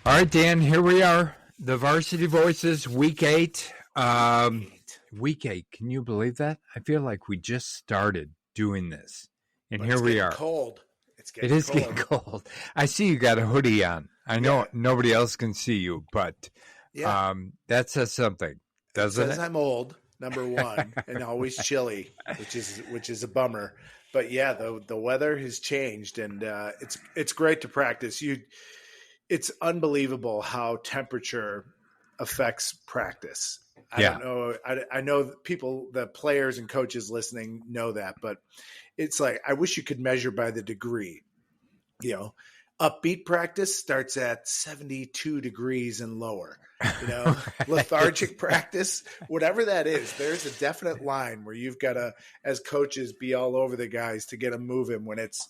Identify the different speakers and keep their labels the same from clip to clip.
Speaker 1: All right, Dan, here we are. The Varsity Voices, week 8. Week 8, can you believe that? I feel like we just started doing this. And
Speaker 2: But
Speaker 1: here we are.
Speaker 2: Cold.
Speaker 1: It is getting cold. I see you got a hoodie on. I know nobody else can see you, but that says something, doesn't it?
Speaker 2: Says I'm old, number one, and always chilly, which is a bummer. But yeah, the weather has changed, and it's great to practice. It's unbelievable how temperature affects practice. I don't know. I know people, the players and coaches listening know that, but it's like, I wish you could measure by the degree. You know, upbeat practice starts at 72 degrees and lower. You know, lethargic practice, whatever that is, there's a definite line where you've got to, as coaches, be all over the guys to get them moving when it's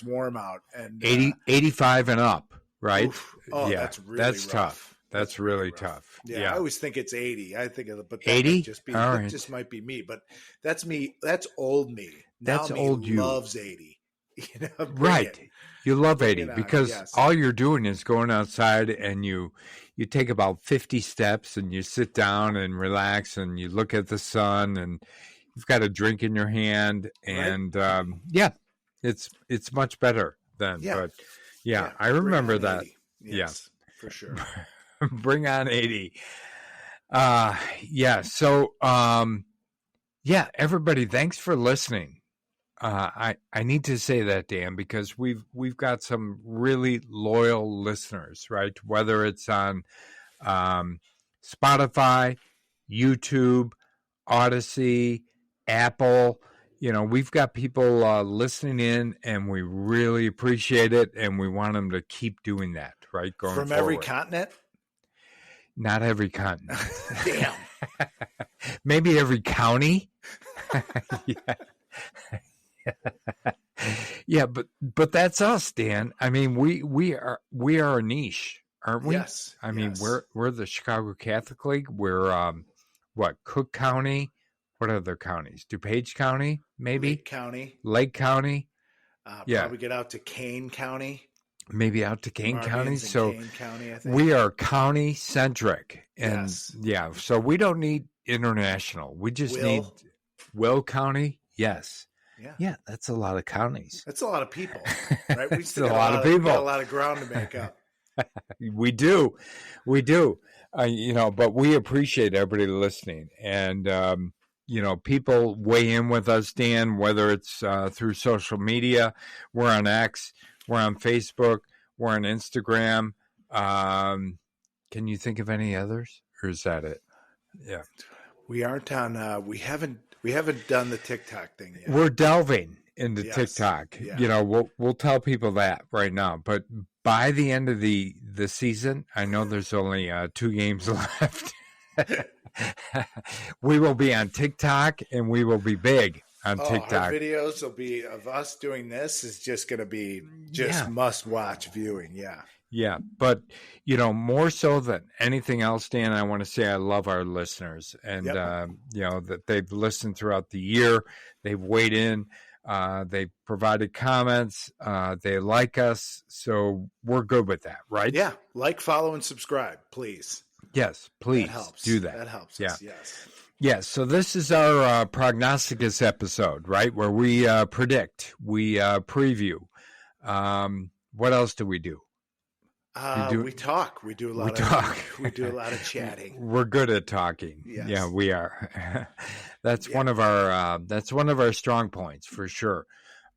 Speaker 2: warm out. And
Speaker 1: 85 and up. Right.
Speaker 2: Oof. Oh,
Speaker 1: yeah,
Speaker 2: that's really
Speaker 1: that's
Speaker 2: rough.
Speaker 1: tough. That's really tough.
Speaker 2: Yeah, I always think it's 80. I think, but that
Speaker 1: 80
Speaker 2: just might be me. But that's me. That's old me.
Speaker 1: That's
Speaker 2: now
Speaker 1: old
Speaker 2: me
Speaker 1: you.
Speaker 2: Loves 80. You know,
Speaker 1: right. You love 80 because
Speaker 2: yes.
Speaker 1: all you're doing is going outside and you take about 50 steps and you sit down and relax and you look at the sun and you've got a drink in your hand and it's much better then.
Speaker 2: Yeah.
Speaker 1: But yeah, I remember that.
Speaker 2: 80. Yes, for sure.
Speaker 1: Bring on 80. So everybody, thanks for listening. I need to say that, Dan, because we've got some really loyal listeners, right? Whether it's on Spotify, YouTube, Odyssey, Apple, you know, we've got people listening in, and we really appreciate it, and we want them to keep doing that, right? Going
Speaker 2: from
Speaker 1: forward.
Speaker 2: Every continent.
Speaker 1: Not every continent.
Speaker 2: Damn.
Speaker 1: Maybe every county. Yeah, but that's us, Dan. I mean, we are a niche, aren't we?
Speaker 2: Yes.
Speaker 1: I mean, we're the Chicago Catholic League. We're Cook County. What other counties? DuPage County, maybe? Lake County.
Speaker 2: Probably get out to Kane County.
Speaker 1: Maybe out to Kane County. So
Speaker 2: Kane County, I think.
Speaker 1: we are county centric. And so we don't need international. We just need Will County. Yes. Yeah, that's a lot of counties.
Speaker 2: That's a lot of people, right? We still
Speaker 1: a lot of people.
Speaker 2: Got a lot of ground to make up.
Speaker 1: We do. But we appreciate everybody listening. And, people weigh in with us, Dan, whether it's through social media. We're on X. We're on Facebook. We're on Instagram. Can you think of any others? Or is that it? Yeah.
Speaker 2: We aren't on, we haven't done the TikTok thing yet.
Speaker 1: We're delving into TikTok.
Speaker 2: Yeah.
Speaker 1: We'll tell people that right now. But by the end of the season, I know there's only 2 games left. We will be on TikTok, and we will be big on TikTok.
Speaker 2: Our videos will be of us doing this is just going to be must-watch viewing. Yeah.
Speaker 1: Yeah, but, more so than anything else, Dan, I want to say I love our listeners and, that they've listened throughout the year. They've weighed in. They provided comments. They like us. So we're good with that, right?
Speaker 2: Yeah. Like, follow, and subscribe, please.
Speaker 1: Yes, please do that.
Speaker 2: That helps us, yes.
Speaker 1: Yes, so this is our Prognosticus episode, right, where we predict, we preview. What else do we do?
Speaker 2: We talk. We do a lot of chatting.
Speaker 1: We're good at talking.
Speaker 2: Yes.
Speaker 1: Yeah, we are. That's one of our strong points for sure.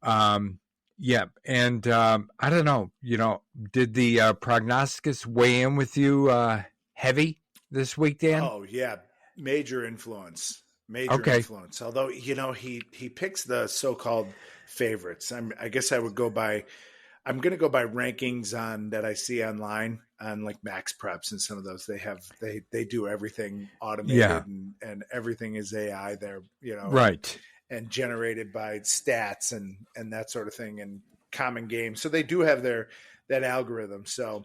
Speaker 1: And I don't know. Did the Prognosticus weigh in with you heavy this week, Dan?
Speaker 2: Oh yeah, major influence. Influence. Although he picks the so-called favorites. I guess I would go by. I'm going to go by rankings that I see online on like Max Preps and some of those. They do everything automated and everything is AI there,
Speaker 1: right.
Speaker 2: And generated by stats and that sort of thing and common games. So they do have that algorithm. So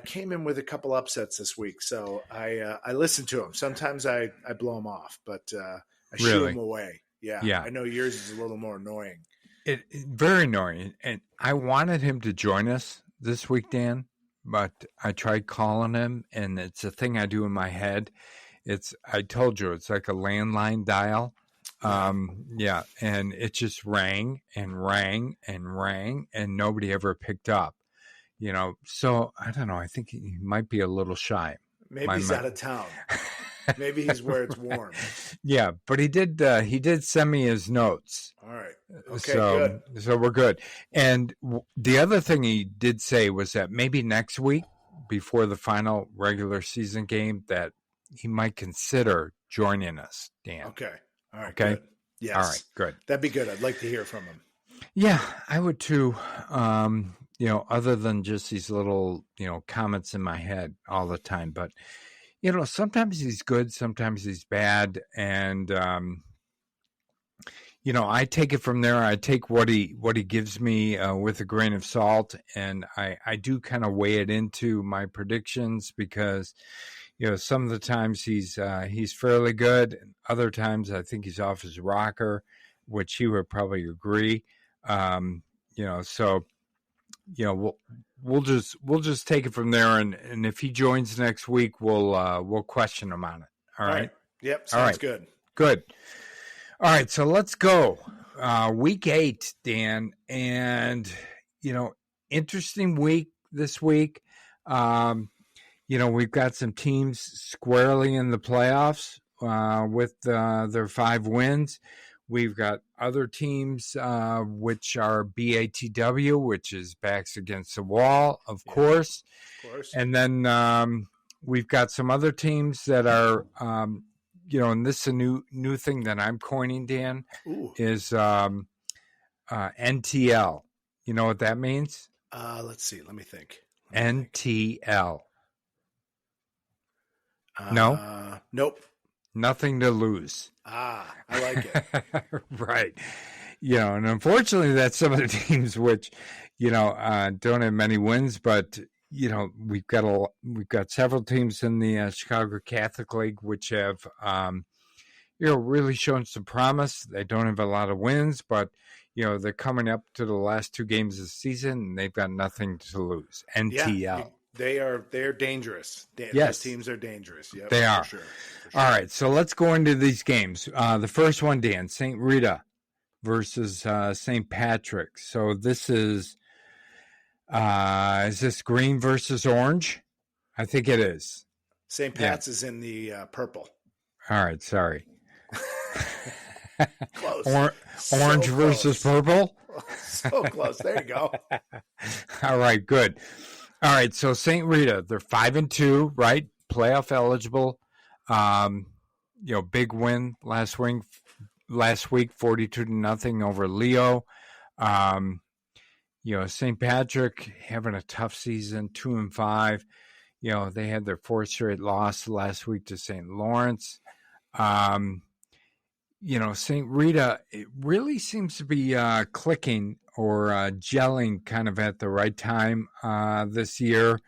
Speaker 2: came in with a couple upsets this week. So I listen to them. Sometimes I blow them off, but I shoo them away. Yeah. I know yours is a little more annoying.
Speaker 1: Very annoying. And I wanted him to join us this week, Dan, but I tried calling him, and it's a thing I do in my head. I told you, it's like a landline dial. Yeah, and it just rang and rang and rang, and nobody ever picked up. So I don't know. I think he might be a little shy.
Speaker 2: Maybe he's out of town. Maybe he's where it's warm.
Speaker 1: Yeah, but he did send me his notes.
Speaker 2: All right. Okay, good.
Speaker 1: So we're good. And the other thing he did say was that maybe next week, before the final regular season game, that he might consider joining us, Dan.
Speaker 2: Okay. All right.
Speaker 1: Okay.
Speaker 2: Good. Yes.
Speaker 1: All right. Good.
Speaker 2: That'd be good. I'd like to hear from him.
Speaker 1: Yeah, I would too. Other than just these little, comments in my head all the time. But, sometimes he's good, sometimes he's bad. And, I take it from there. I take what he gives me with a grain of salt. And I do kind of weigh it into my predictions because, some of the times he's fairly good. And other times I think he's off his rocker, which he would probably agree. So we'll just take it from there, and if he joins next week, we'll question him on it. All right.
Speaker 2: Yep. Sounds good.
Speaker 1: Good. All right. So let's go. Week 8, Dan, and interesting week this week. We've got some teams squarely in the playoffs with their 5 wins. We've got other teams, which are BATW, which is backs against the wall, of course.
Speaker 2: Of course.
Speaker 1: And then we've got some other teams that are, and this is a new thing that I'm coining, Dan, is NTL. You know what that means?
Speaker 2: Let's see. Let me think.
Speaker 1: NTL. No?
Speaker 2: Nope.
Speaker 1: Nothing to lose.
Speaker 2: I like it.
Speaker 1: Right. And unfortunately that's some of the teams which, don't have many wins, but, we've got several teams in the Chicago Catholic League which have, really shown some promise. They don't have a lot of wins, but, they're coming up to the last 2 games of the season and they've got nothing to lose. NTL.
Speaker 2: Yeah, they're dangerous.
Speaker 1: Yes.
Speaker 2: Those teams are dangerous. Yep,
Speaker 1: they are.
Speaker 2: For sure.
Speaker 1: All right, so let's go into these games. The first one, Dan, St. Rita versus St. Patrick. So this is this green versus orange? I think it is.
Speaker 2: St. Pat's is in the purple.
Speaker 1: All right, sorry.
Speaker 2: Close.
Speaker 1: Orange versus purple?
Speaker 2: So close. There you go.
Speaker 1: All right, good. All right, so St. Rita, they're 5-2, right? Playoff eligible. Big win last week, 42-0 over Leo. St. Patrick having a tough season, 2-5. They had their 4th straight loss last week to St. Laurence. St. Rita, it really seems to be clicking or gelling kind of at the right time this year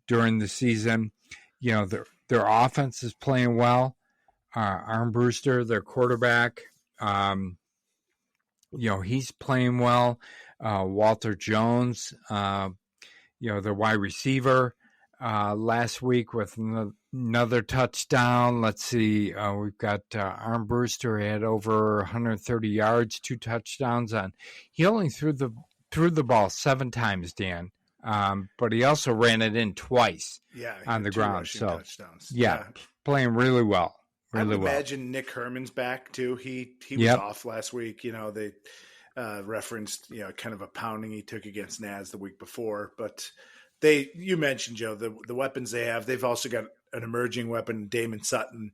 Speaker 1: during the season. Their offense is playing well. Armbruster, their quarterback, he's playing well. Walter Jones, their wide receiver, last week with another touchdown. Let's see, we've got Armbruster had over 130 yards, 2 touchdowns on. He only threw the ball 7 times, Dan. But he also ran it in twice on the ground. So touchdowns. Yeah, playing really well.
Speaker 2: I would imagine Nick Herman's back too. He was off last week. They referenced kind of a pounding he took against Naz the week before. But you mentioned, Joe, the weapons they have. They've also got an emerging weapon, Damon Sutton.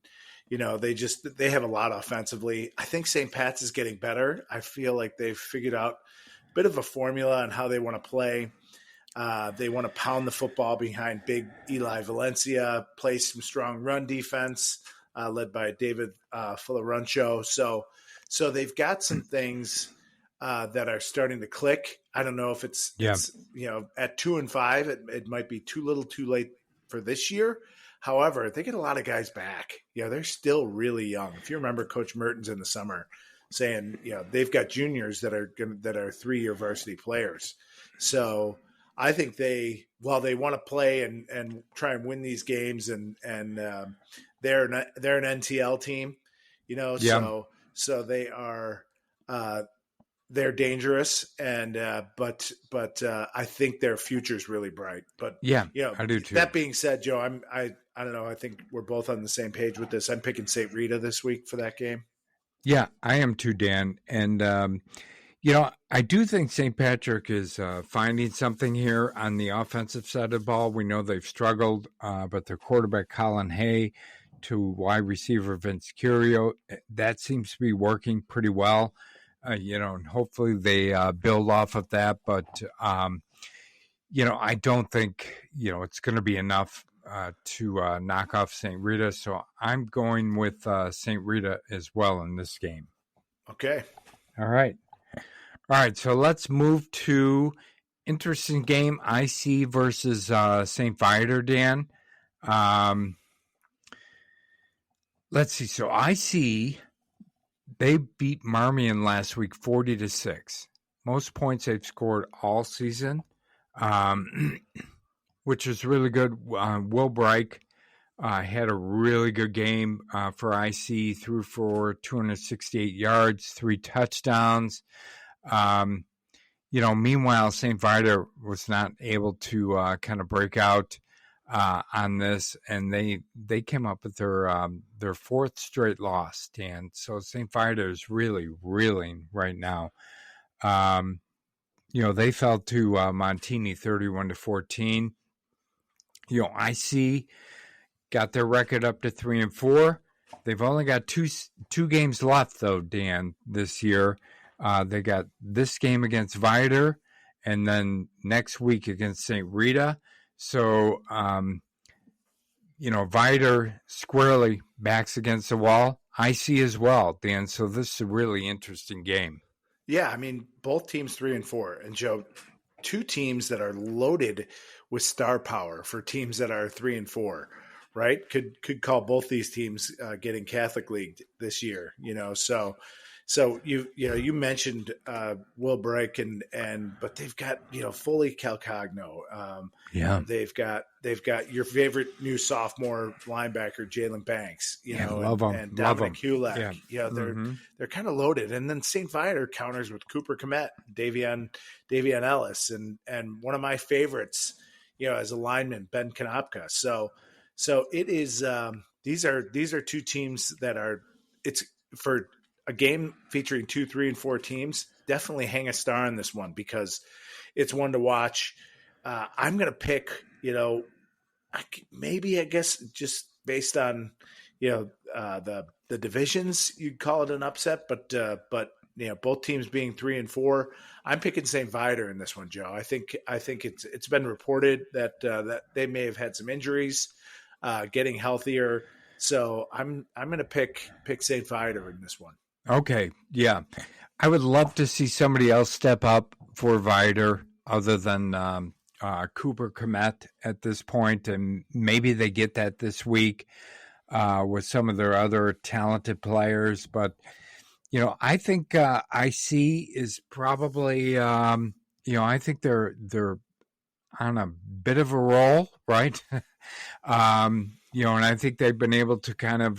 Speaker 2: They have a lot offensively. I think St. Pat's is getting better. I feel like they've figured out a bit of a formula on how they want to play. They want to pound the football behind big Eli Valencia, play some strong run defense, led by David Filaruncho. So they've got some things that are starting to click. I don't know if it's at 2-5, it might be too little too late for this year. However, they get a lot of guys back. They're still really young. If you remember Coach Mertens in the summer saying, they've got juniors that are 3-year varsity players. So I think they want to play and try and win these games, and they're an NTL team,
Speaker 1: Yeah.
Speaker 2: so they are they're dangerous, and but I think their future is really bright. But
Speaker 1: Yeah, I do too.
Speaker 2: that being said, Joe, I don't know. I think we're both on the same page with this. I'm picking St. Rita this week for that game.
Speaker 1: Yeah, I am too, Dan. And I do think St. Patrick is finding something here on the offensive side of the ball. We know they've struggled, but their quarterback, Colin Hay, to wide receiver Vince Curio, that seems to be working pretty well. And hopefully they build off of that. But, I don't think, it's going to be enough to knock off St. Rita. So I'm going with St. Rita as well in this game.
Speaker 2: Okay.
Speaker 1: All right. So let's move to interesting game, IC versus St. Viator, Dan. Let's see. So IC, they beat Marmion last week 40-6. Most points they've scored all season, which is really good. Will Bright had a really good game for IC, threw for 268 yards, 3 touchdowns. Meanwhile, St. Viator was not able to kind of break out on this, and they came up with their fourth straight loss, Dan. So St. Viator is really reeling right now. They fell to Montini 31-14. IC got their record up to 3-4. They've only got two games left, though, Dan, this year. They got this game against Viator, and then next week against St. Rita. So, Viator squarely backs against the wall. IC as well, Dan. So this is a really interesting game.
Speaker 2: Yeah, I mean, both teams 3-4, and Joe, two teams that are loaded with star power for teams that are 3-4, right? Could call both these teams getting Catholic League this year, So you mentioned Will Bright but they've got Foley Calcagno. They've got your favorite new sophomore linebacker Jalen Banks.
Speaker 1: Love him.
Speaker 2: And Dominic Hulak.
Speaker 1: Yeah.
Speaker 2: They're kind of loaded. And then St. Viator counters with Cooper Komet, Davion Ellis, and one of my favorites, as a lineman, Ben Konopka. So it is. These are two teams that are. It's for a game featuring 2, 3, and 4 teams. Definitely hang a star on this one because it's one to watch. I'm going to pick, maybe I guess just based on, the divisions, you'd call it an upset, but both teams being 3-4, I'm picking St. Viator in this one, Joe. I think it's been reported that they may have had some injuries, getting healthier. So I'm going to pick St. Viator in this one.
Speaker 1: Okay, yeah. I would love to see somebody else step up for Viator other than Cooper Komet at this point, and maybe they get that this week with some of their other talented players. But, I think IC is probably, I think they're on a bit of a roll, right? And I think they've been able to kind of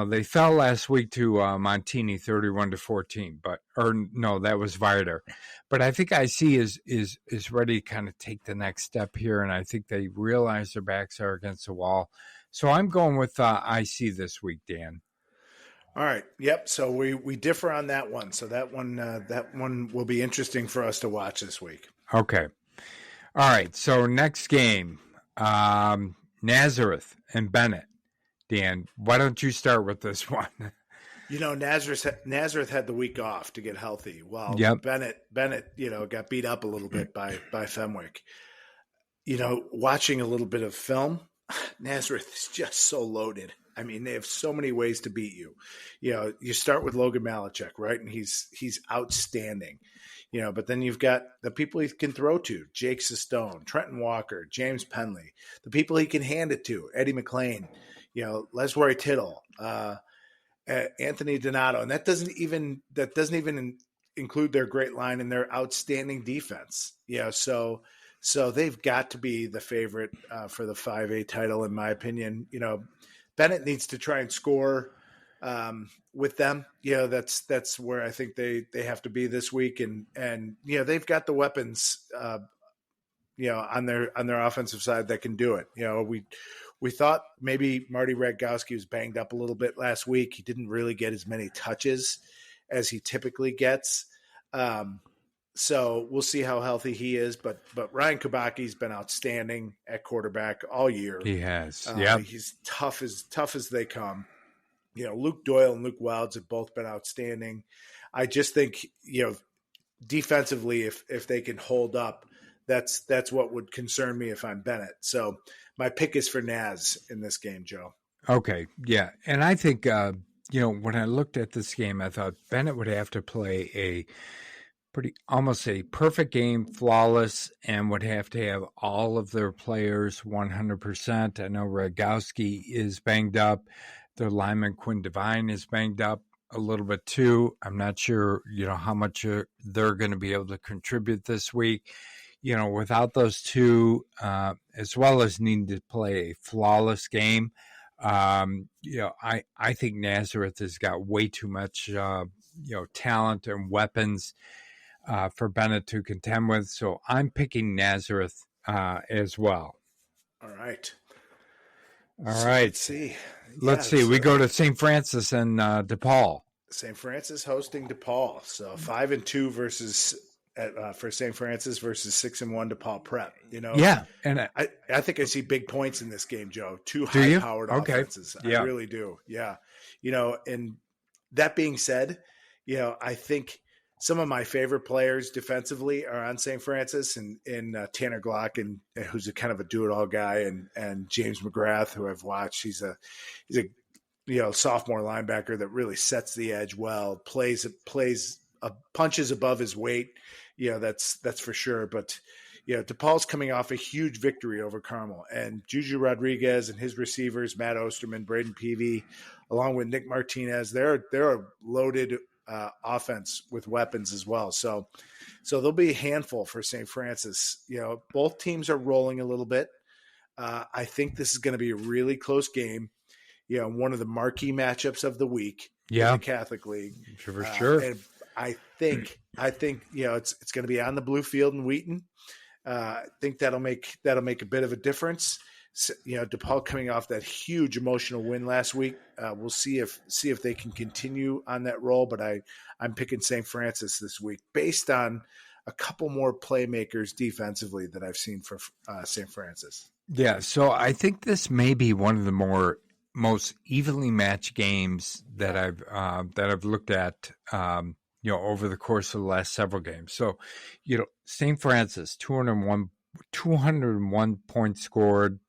Speaker 1: they fell last week to Montini 31-14, that was Viator. But I think IC is ready to kind of take the next step here, and I think they realize their backs are against the wall. So I'm going with IC this week, Dan.
Speaker 2: All right. Yep. So we differ on that one. So that one will be interesting for us to watch this week.
Speaker 1: Okay. All right. So next game, Nazareth and Benet. Dan, why don't you start with this one?
Speaker 2: Nazareth had the week off to get healthy, while Benet, got beat up a little bit by Fenwick. Watching a little bit of film, Nazareth is just so loaded. I mean, they have so many ways to beat you. You start with Logan Malachek, right? And he's outstanding. But then you've got the people he can throw to, Jake Sestone, Trenton Walker, James Penley, the people he can hand it to, Eddie McLean, Leswari Tittle, Anthony Donato. And that doesn't even include their great line and their outstanding defense. So they've got to be the favorite for the 5A title, in my opinion. Benet needs to try and score with them. That's where I think they have to be this week, and they've got the weapons on their offensive side that can do it. We thought maybe Marty Radgowski was banged up a little bit last week. He didn't really get as many touches as he typically gets. So we'll see how healthy he is. But Ryan Kabaki's been outstanding at quarterback all year.
Speaker 1: He has.
Speaker 2: He's tough as they come. Luke Doyle and Luke Wilds have both been outstanding. I just think, defensively, if they can hold up, that's what would concern me if I'm Benet. So my pick is for Naz in this game, Joe.
Speaker 1: Okay, yeah. And I think, when I looked at this game, I thought Benet would have to play almost a perfect game, flawless, and would have to have all of their players 100%. I know Radgowski is banged up. Their lineman Quinn Devine is banged up a little bit too. I'm not sure, how much they're going to be able to contribute this week. Without those two, as well as needing to play a flawless game, I think Nazareth has got way too much, talent and weapons for Benet to contend with. So I'm picking Nazareth as well.
Speaker 2: All right.
Speaker 1: Let's see. We go to St. Francis and DePaul.
Speaker 2: St. Francis hosting DePaul. So 5-2 versus for St. Francis versus 6-1 DePaul Prep.
Speaker 1: Yeah, and
Speaker 2: I think I see big points in this game, Joe. Two high-powered offenses.
Speaker 1: Yeah.
Speaker 2: I really do. Yeah, and that being said, I think some of my favorite players defensively are on St. Francis, and Tanner Glock, and who's a kind of a do-it-all guy, and James McGrath, who I've watched. He's a sophomore linebacker that really sets the edge well, plays punches above his weight. That's for sure. But DePaul's coming off a huge victory over Carmel, and Juju Rodriguez and his receivers, Matt Osterman, Braden Peavy, along with Nick Martinez, they're a loaded offense with weapons as well. So there'll be a handful for St. Francis. Both teams are rolling a little bit. I think this is going to be a really close game. One of the marquee matchups of the week in the Catholic League.
Speaker 1: For sure.
Speaker 2: And I think it's going to be on the blue field in Wheaton. I think that'll make a bit of a difference. DePaul coming off that huge emotional win last week. We'll see if they can continue on that roll. But I'm picking St. Francis this week based on a couple more playmakers defensively that I've seen for St. Francis.
Speaker 1: Yeah, so I think this may be one of the most evenly matched games that I've looked at. Over the course of the last several games. So, St. Francis, 201 points scored.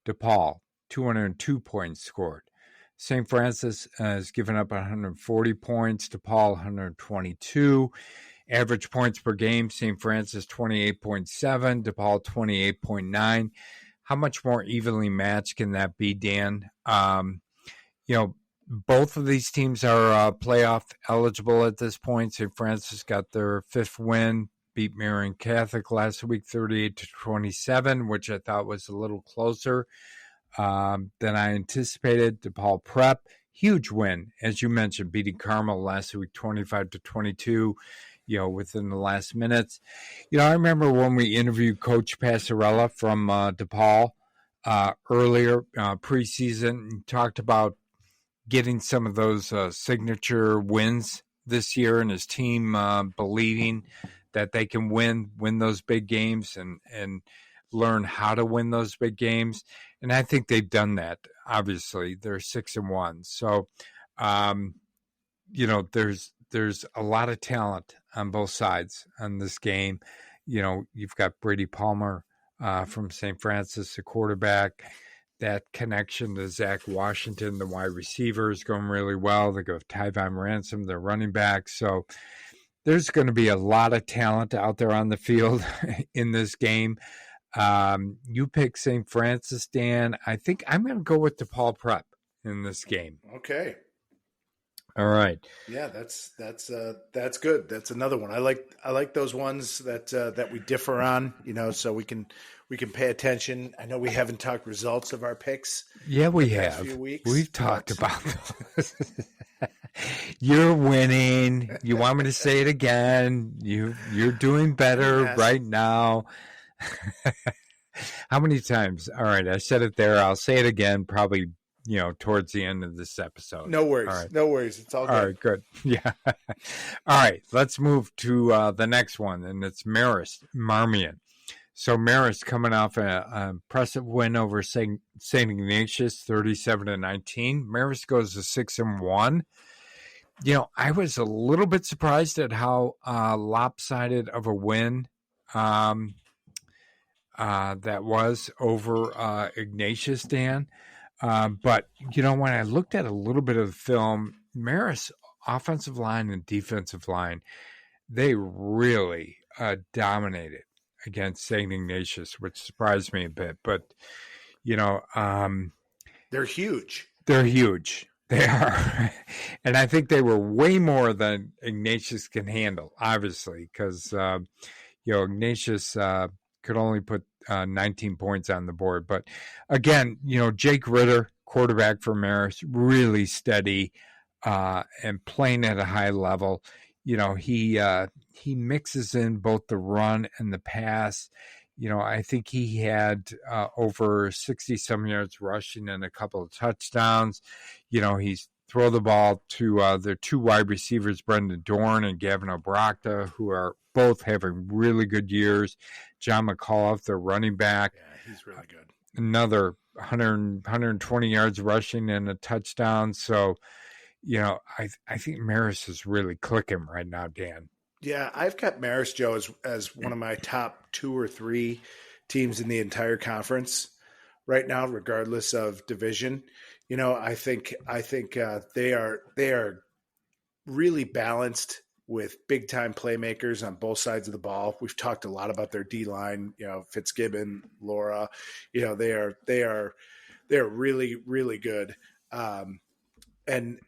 Speaker 1: DePaul, 202 points scored. St. Francis has given up 140 points. DePaul, 122. Average points per game, St. Francis, 28.7. DePaul, 28.9. How much more evenly matched can that be, Dan? Both of these teams are playoff eligible at this point. St. Francis got their fifth win, beat Marian Catholic last week, 38-27, which I thought was a little closer than I anticipated. DePaul Prep, huge win, as you mentioned, beating Carmel last week, 25-22. Within the last minutes. I remember when we interviewed Coach Passarella from DePaul earlier preseason, and talked about getting some of those signature wins this year, and his team believing that they can win those big games and learn how to win those big games. And I think they've done that. Obviously, they're 6-1. So, there's a lot of talent on both sides on this game. You've got Brady Palmer from St. Francis, the quarterback. That connection to Zach Washington, the wide receiver, is going really well. They go Tyvon Ransom, their running back. So there's going to be a lot of talent out there on the field in this game. You pick St. Francis, Dan. I think I'm going to go with DePaul Prep in this game.
Speaker 2: Okay.
Speaker 1: All right.
Speaker 2: Yeah, that's good. That's another one. I like those ones that we differ on, so we can pay attention. I know we haven't talked results of our picks
Speaker 1: Yeah,
Speaker 2: in the
Speaker 1: we
Speaker 2: past
Speaker 1: have.
Speaker 2: few weeks.
Speaker 1: We've talked about those. You're winning. You want me to say it again? You're doing better right now. How many times? All right, I said it there. I'll say it again, probably, towards the end of this episode.
Speaker 2: No worries.
Speaker 1: All right.
Speaker 2: No worries. It's all good.
Speaker 1: All right, good. Yeah. All right, let's move to the next one, and it's Marist, Marmion. So Marist coming off an impressive win over St Ignatius, 37-19. Marist goes to 6-1. I was a little bit surprised at how lopsided of a win that was over Ignatius, Dan. But, when I looked at a little bit of the film, Marist's offensive line and defensive line, they really dominated against St. Ignatius, which surprised me a bit. But,
Speaker 2: they're huge.
Speaker 1: They're huge. They are. And I think they were way more than Ignatius can handle, obviously, because, Ignatius could only put 19 points on the board. But again, Jake Ritter, quarterback for Marist, really steady and playing at a high level. He mixes in both the run and the pass. I think he had over 60-some yards rushing and a couple of touchdowns. He's throw the ball to their two wide receivers, Brendan Dorn and Gavin Obrachta, who are both having really good years. John McAuliffe, their running back.
Speaker 2: Yeah, he's really good.
Speaker 1: Another 120 yards rushing and a touchdown. So, I think Marist is really clicking right now, Dan.
Speaker 2: Yeah, I've got Marist, Joe, as one of my top 2 or 3 teams in the entire conference right now, regardless of division. I think they are really balanced with big time playmakers on both sides of the ball. We've talked a lot about their D line, Fitzgibbon, Laura. They are really, really good, and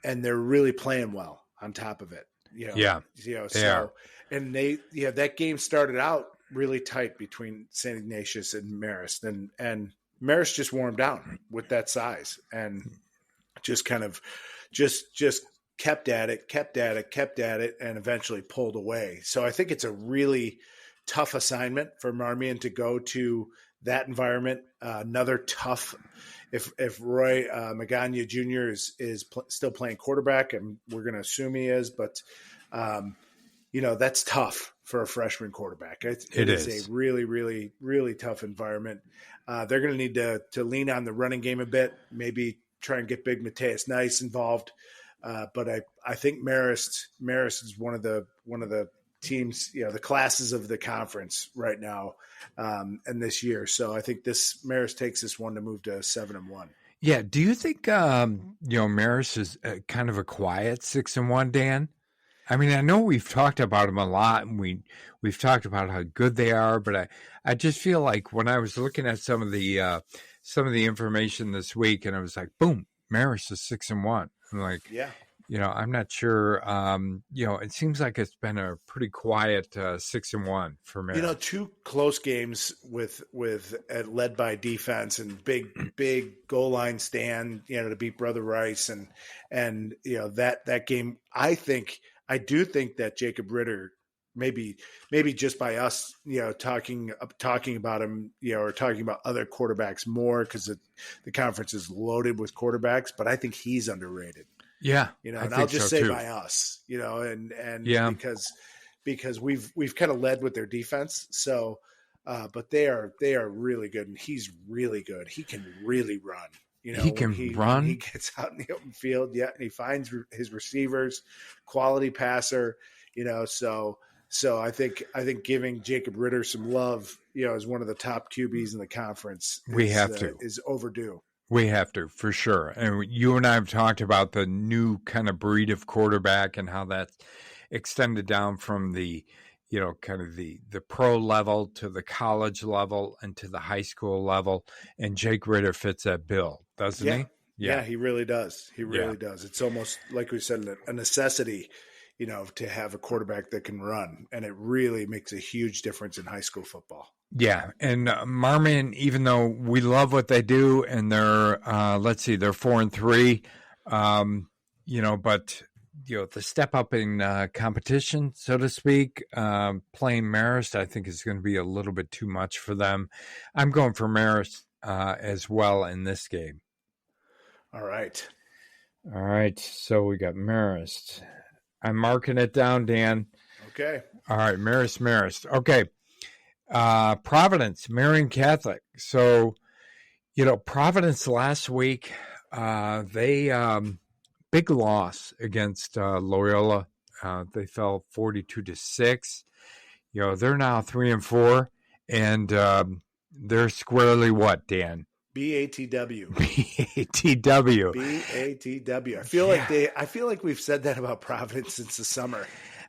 Speaker 2: they're really playing well on top of it. And that game started out really tight between St. Ignatius and Marist, and Marist just wore him down with that size and just kind of just kept at it, and eventually pulled away. So I think it's a really tough assignment for Marmion to go to that environment. Another tough, if Roy Magana Jr. is still playing quarterback, and we're going to assume he is, but that's tough for a freshman quarterback. It is a really, really, really tough environment. They're going to need to lean on the running game a bit, maybe try and get Big Mateus Nice involved. But I think Marist is one of the teams, the classes of the conference right now, and this year. So I think Marist takes this one to move to 7-1.
Speaker 1: Yeah. Do you think Marist is kind of a quiet 6-1, Dan? I mean, I know we've talked about them a lot, and we've talked about how good they are, but I just feel like when I was looking at some of the information this week, and I was like, boom, Marist is 6-1. I'm like,
Speaker 2: yeah.
Speaker 1: I'm not sure. It seems like it's been a pretty quiet 6-1 for Marian. 2
Speaker 2: close games with led by defense and big goal line stand, to beat Brother Rice and that game. I do think that Jacob Ritter, maybe just by us, talking about him, or talking about other quarterbacks more, because the conference is loaded with quarterbacks, but I think he's underrated.
Speaker 1: Yeah.
Speaker 2: And I'll just say by us, and
Speaker 1: yeah.
Speaker 2: because we've kind of led with their defense. So, but they are really good, and he's really good. He can really run.
Speaker 1: He can run.
Speaker 2: He gets out in the open field, and he finds his receivers, quality passer. So I think giving Jacob Ritter some love, as one of the top QBs in the conference, is overdue.
Speaker 1: We have to, for sure. And you and I have talked about the new kind of breed of quarterback and how that's extended down from the, kind of the pro level to the college level and to the high school level. And Jake Ritter fits that bill, doesn't he?
Speaker 2: Yeah, he really does. He really does. It's almost like we said, a necessity, to have a quarterback that can run, and it really makes a huge difference in high school football.
Speaker 1: Yeah, and Marmion, even though we love what they do, and they're they're 4-3, but the step up in competition, so to speak, playing Marist, I think is going to be a little bit too much for them. I'm going for Marist as well in this game.
Speaker 2: All right.
Speaker 1: So we got Marist. I'm marking it down, Dan.
Speaker 2: Okay.
Speaker 1: All right, Marist. Okay. Providence, Marian Catholic. So, Providence last week, they big loss against Loyola. They fell 42-6. They're now 3-4, and they're squarely what, Dan?
Speaker 2: BATW.
Speaker 1: BATW.
Speaker 2: BATW. I feel like we've said that about Providence since the summer.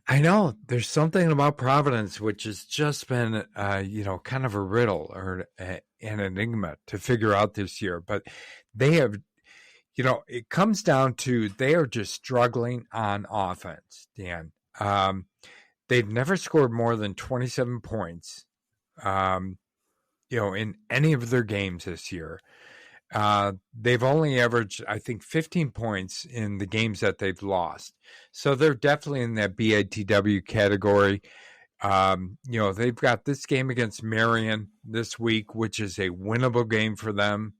Speaker 1: I know there's something about Providence which has just been, kind of a riddle or an enigma to figure out this year. But they have, it comes down to they are just struggling on offense, Dan. They've never scored more than 27 points, in any of their games this year. They've only averaged, I think, 15 points in the games that they've lost. So they're definitely in that BATW category. They've got this game against Marian this week, which is a winnable game for them.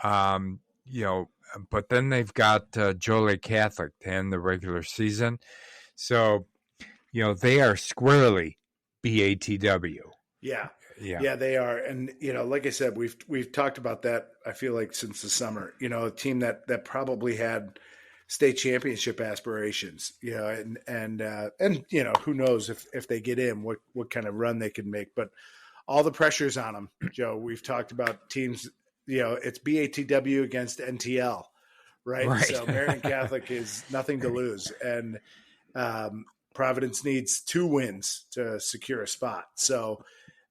Speaker 1: But then they've got Joliet Catholic to end the regular season. So, they are squarely BATW.
Speaker 2: Yeah, they are. And, like I said, we've talked about that, I feel like, since the summer. A team that probably had state championship aspirations, and who knows if they get in, what kind of run they can make. But all the pressure's on them, Joe. We've talked about teams, it's BATW against NTL, right? So Marian Catholic is nothing to lose. And Providence needs 2 wins to secure a spot. So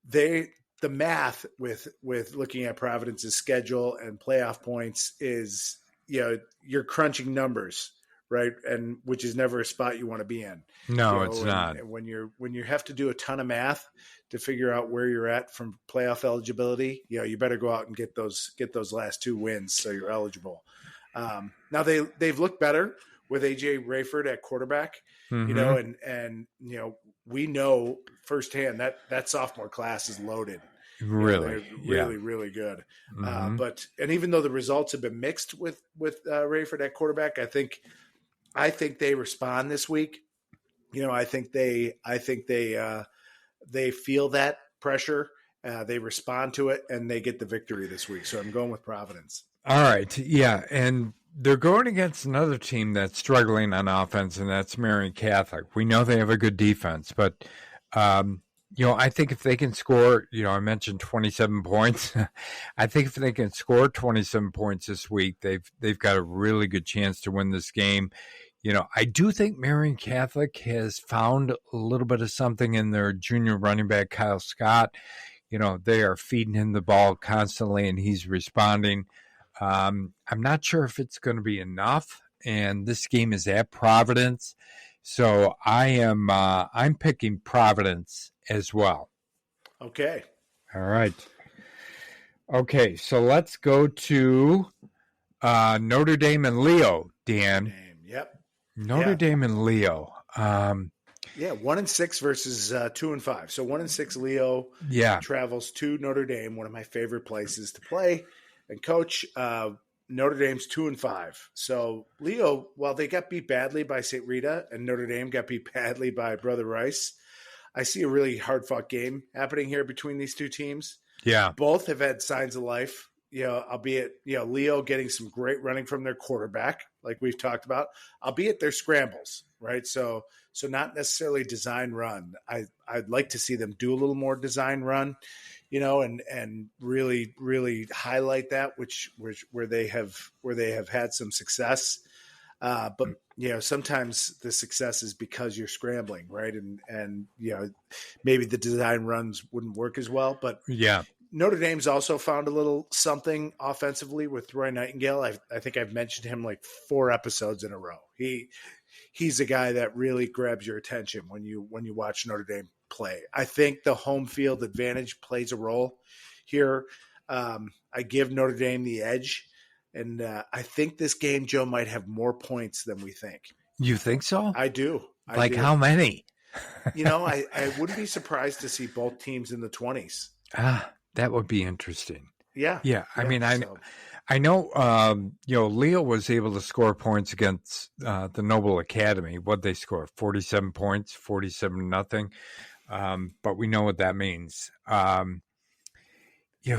Speaker 2: the math with looking at Providence's schedule and playoff points is, you're crunching numbers, right? And which is never a spot you want to be in.
Speaker 1: No, it's not.
Speaker 2: And when you have to do a ton of math to figure out where you're at from playoff eligibility, you better go out and get those last 2 wins so you're eligible. Now they've looked better with AJ Rayford at quarterback, and we know firsthand that sophomore class is loaded.
Speaker 1: Really,
Speaker 2: really good. But even though the results have been mixed with Rayford at quarterback, I think they respond this week. I think they feel that pressure. They respond to it, and they get the victory this week. So I'm going with Providence.
Speaker 1: All right, yeah, and they're going against another team that's struggling on offense, and that's Marian Catholic. We know they have a good defense, but I think if they can score, I mentioned 27 points. I think if they can score 27 points this week, they've got a really good chance to win this game. I do think Marian Catholic has found a little bit of something in their junior running back, Kyle Scott. They are feeding him the ball constantly, and he's responding. I'm not sure if it's going to be enough, and this game is at Providence, so I'm picking Providence as well.
Speaker 2: Okay.
Speaker 1: All right. Okay, so let's go to Notre Dame and Leo, Dan.
Speaker 2: Yep.
Speaker 1: Notre Dame and Leo.
Speaker 2: 1-6 versus 2-5. So 1-6 Leo travels to Notre Dame, one of my favorite places to play and coach. Notre Dame's 2-5. So Leo, while they got beat badly by St. Rita and Notre Dame got beat badly by Brother Rice, I see a really hard-fought game happening here between these two teams.
Speaker 1: Yeah.
Speaker 2: Both have had signs of life, albeit, Leo getting some great running from their quarterback, like we've talked about, albeit their scrambles, right? So not necessarily design run. I'd like to see them do a little more design run, and really, really highlight that, where they have had some success. But sometimes the success is because you're scrambling, right? And maybe the design runs wouldn't work as well. But Notre Dame's also found a little something offensively with Roy Nightingale. I think I've mentioned him like 4 episodes in a row. He's a guy that really grabs your attention when you watch Notre Dame play. I think the home field advantage plays a role here. I give Notre Dame the edge, and I think this game, Joe, might have more points than we think.
Speaker 1: You think so?
Speaker 2: I do.
Speaker 1: Like how many?
Speaker 2: I wouldn't be surprised to see both teams in the 20s.
Speaker 1: That would be interesting.
Speaker 2: Yeah.
Speaker 1: I mean, I know, Leo was able to score points against the Noble Academy. What'd they score? 47 points, 47-0. But we know what that means.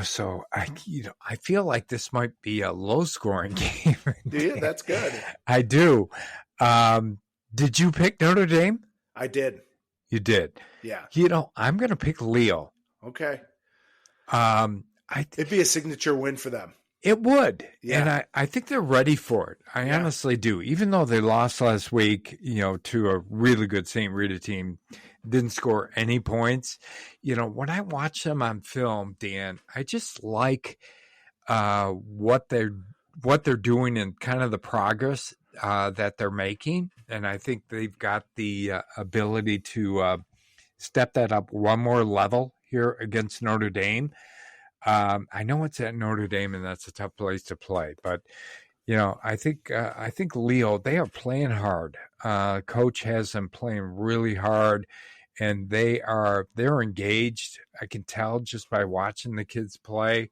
Speaker 1: So I feel like this might be a low scoring game.
Speaker 2: Do you? That's good.
Speaker 1: I do. Did you pick Notre Dame?
Speaker 2: I did.
Speaker 1: You did.
Speaker 2: Yeah.
Speaker 1: I'm going to pick Leo.
Speaker 2: Okay. It'd be a signature win for them.
Speaker 1: It would.
Speaker 2: Yeah.
Speaker 1: And I think they're ready for it. I honestly do. Even though they lost last week, to a really good St. Rita team, didn't score any points. When I watch them on film, Dan, I just like what they're doing and kind of the progress that they're making. And I think they've got the ability to step that up one more level here against Notre Dame. I know it's at Notre Dame, and that's a tough place to play. But I think Leo, they are playing hard. Coach has them playing really hard, and they're engaged. I can tell just by watching the kids play.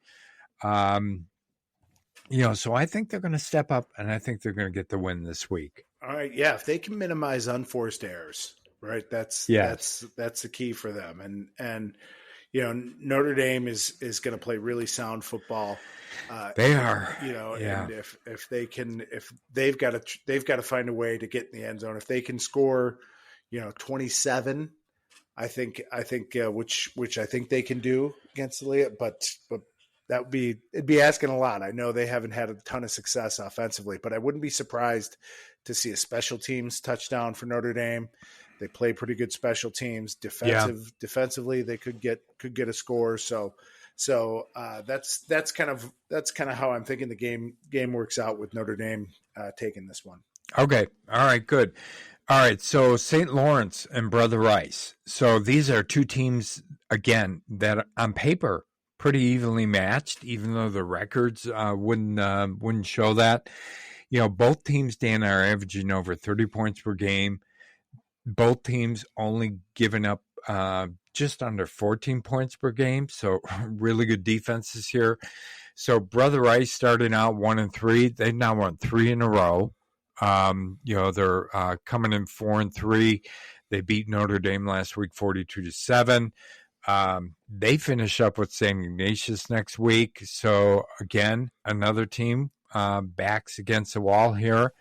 Speaker 1: So I think they're going to step up, and I think they're going to get the win this week.
Speaker 2: All right, yeah. If they can minimize unforced errors, right? That's the key for them. And Notre Dame is going to play really sound football.
Speaker 1: They are,
Speaker 2: and if they've got to find a way to get in the end zone. If they can score, 27, I think which I think they can do against the Leah, but it'd be asking a lot. I know they haven't had a ton of success offensively, but I wouldn't be surprised to see a special teams touchdown for Notre Dame. They play pretty good special teams. Defensively, they could get a score. So that's kind of how I'm thinking the game works out with Notre Dame taking this one.
Speaker 1: Okay. All right. Good. All right. So St. Laurence and Brother Rice. So these are two teams again that on paper pretty evenly matched, even though the records wouldn't show that. Both teams, Dan, are averaging over 30 points per game. Both teams only giving up just under 14 points per game, so really good defenses here. So Brother Rice starting out 1-3. They've now won 3 in a row. They're coming in 4-3. They beat Notre Dame last week 42-7. They finish up with St Ignatius next week. So again, another team backs against the wall here.